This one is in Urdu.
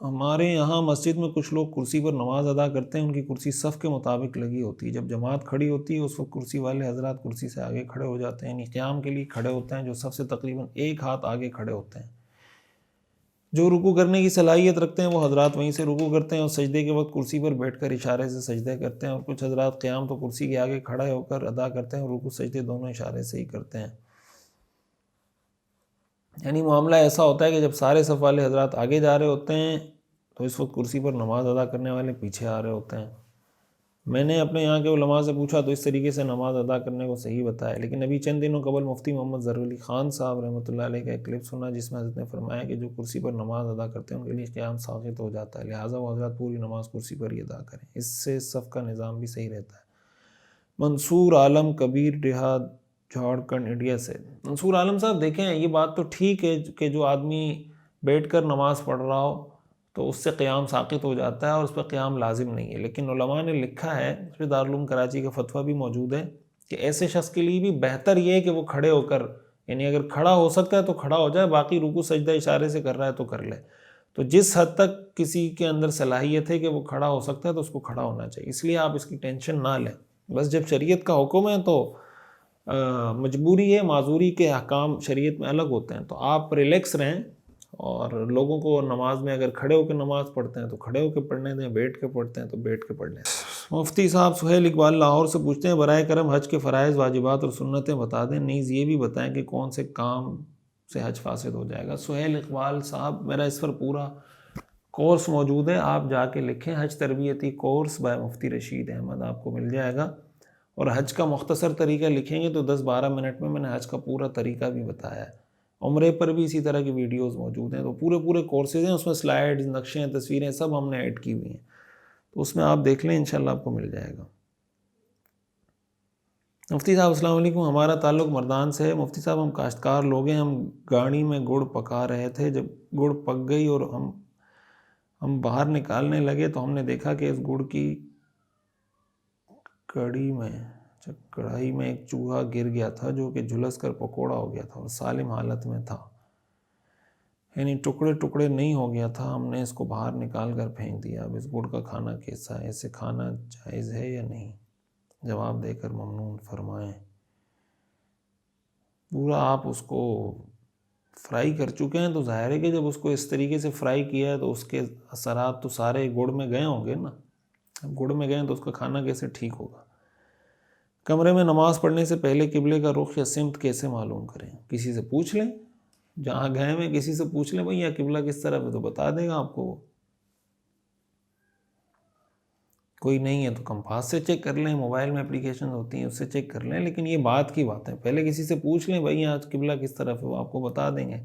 ہمارے یہاں مسجد میں کچھ لوگ کرسی پر نماز ادا کرتے ہیں، ان کی کرسی صف کے مطابق لگی ہوتی ہے، جب جماعت کھڑی ہوتی ہے اس وقت کرسی والے حضرات کرسی سے آگے کھڑے ہو جاتے ہیں، یعنی قیام کے لیے کھڑے ہوتے ہیں، جو صف سے تقریباً ایک ہاتھ آگے کھڑے ہوتے ہیں۔ جو رکوع کرنے کی صلاحیت رکھتے ہیں وہ حضرات وہیں سے رکوع کرتے ہیں اور سجدے کے وقت کرسی پر بیٹھ کر اشارے سے سجدے کرتے ہیں، اور کچھ حضرات قیام تو کرسی کے آگے کھڑے ہو کر ادا کرتے ہیں اور رکوع سجدے دونوں اشارے سے ہی کرتے ہیں۔ یعنی معاملہ ایسا ہوتا ہے کہ جب سارے صف والے حضرات آگے جا رہے ہوتے ہیں تو اس وقت کرسی پر نماز ادا کرنے والے پیچھے آ رہے ہوتے ہیں۔ میں نے اپنے یہاں کے علماء سے پوچھا تو اس طریقے سے نماز ادا کرنے کو صحیح بتایا، لیکن ابھی چند دنوں قبل مفتی محمد ظہور علی خان صاحب رحمۃ اللہ علیہ کا ایک کلپ سنا جس میں حضرت نے فرمایا کہ جو کرسی پر نماز ادا کرتے ہیں ان کے لیے قیام ساقط ہو جاتا ہے، لہٰذا وہ حضرات پوری نماز کرسی پر ہی ادا کریں، اس سے صف کا نظام بھی صحیح رہتا ہے۔ منصور عالم کبیر دیہات جھارکھنڈ انڈیا سے۔ منصور عالم صاحب دیکھیں، یہ بات تو ٹھیک ہے کہ جو آدمی بیٹھ کر نماز پڑھ رہا ہو تو اس سے قیام ساقط ہو جاتا ہے اور اس پہ قیام لازم نہیں ہے، لیکن علماء نے لکھا ہے، اس پہ دارالعلوم کراچی کا فتویٰ بھی موجود ہے کہ ایسے شخص کے لیے بھی بہتر یہ ہے کہ وہ کھڑے ہو کر، یعنی اگر کھڑا ہو سکتا ہے تو کھڑا ہو جائے، باقی رکوع سجدہ اشارے سے کر رہا ہے تو کر لے۔ تو جس حد تک کسی کے اندر صلاحیت ہے کہ وہ کھڑا ہو سکتا ہے تو اس کو کھڑا ہونا چاہیے، اس لیے آپ اس کی ٹینشن نہ لیں۔ بس جب شریعت کا حکم ہے تو مجبوری ہے، معذوری کے احکام شریعت میں الگ ہوتے ہیں، تو آپ ریلیکس رہیں اور لوگوں کو نماز میں اگر کھڑے ہو کے نماز پڑھتے ہیں تو کھڑے ہو کے پڑھنے دیں، بیٹھ کے پڑھتے ہیں تو بیٹھ کے پڑھنے دیں۔ مفتی صاحب سہیل اقبال لاہور سے پوچھتے ہیں، برائے کرم حج کے فرائض، واجبات اور سنتیں بتا دیں، نیز یہ بھی بتائیں کہ کون سے کام سے حج فاسد ہو جائے گا۔ سہیل اقبال صاحب، میرا اس پر پورا کورس موجود ہے، آپ جا کے لکھیں حج تربیتی کورس بائی مفتی رشید احمد، آپ کو مل جائے گا، اور حج کا مختصر طریقہ لکھیں گے تو 10-12 منٹ میں نے حج کا پورا طریقہ بھی بتایا ہے۔ عمرے پر بھی اسی طرح کی ویڈیوز موجود ہیں، تو پورے کورسز ہیں، اس میں سلائیڈز، نقشیں، تصویریں سب ہم نے ایڈ کی ہوئی ہیں، تو اس میں آپ دیکھ لیں، انشاءاللہ آپ کو مل جائے گا۔ مفتی صاحب السلام علیکم، ہمارا تعلق مردان سے ہے۔ مفتی صاحب ہم کاشتکار لوگ ہیں، ہم گاڑی میں گڑ پکا رہے تھے، جب گڑ پک گئی اور ہم باہر نکالنے لگے تو ہم نے دیکھا کہ اس گڑ کی کڑھائی میں ایک چوہا گر گیا تھا جو کہ جھلس کر پکوڑا ہو گیا تھا اور سالم حالت میں تھا، یعنی ٹکڑے نہیں ہو گیا تھا۔ ہم نے اس کو باہر نکال کر پھینک دیا، اب اس گڑ کا کھانا کیسا ہے، اسے کھانا جائز ہے یا نہیں؟ جواب دے کر ممنون فرمائیں۔ پورا آپ اس کو فرائی کر چکے ہیں تو ظاہر ہے کہ جب اس کو اس طریقے سے فرائی کیا ہے تو اس کے اثرات تو سارے گڑ میں گئے ہوں گے نا، اب گڑ میں گئے ہیں تو اس کا کھانا کیسے ٹھیک ہوگا؟ کمرے میں نماز پڑھنے سے پہلے قبلے کا رخ یا سمت کیسے معلوم کریں؟ کسی سے پوچھ لیں، جہاں گئے ہیں کسی سے پوچھ لیں، بھئی یہ قبلہ کس طرف ہے، تو بتا دے گا آپ کو۔ کوئی نہیں ہے تو کمپاس سے چیک کر لیں، موبائل میں اپلیکیشن ہوتی ہیں اس سے چیک کر لیں، لیکن یہ بات کی بات ہے، پہلے کسی سے پوچھ لیں بھئی آج قبلہ کس طرف ہے، وہ آپ کو بتا دیں گے۔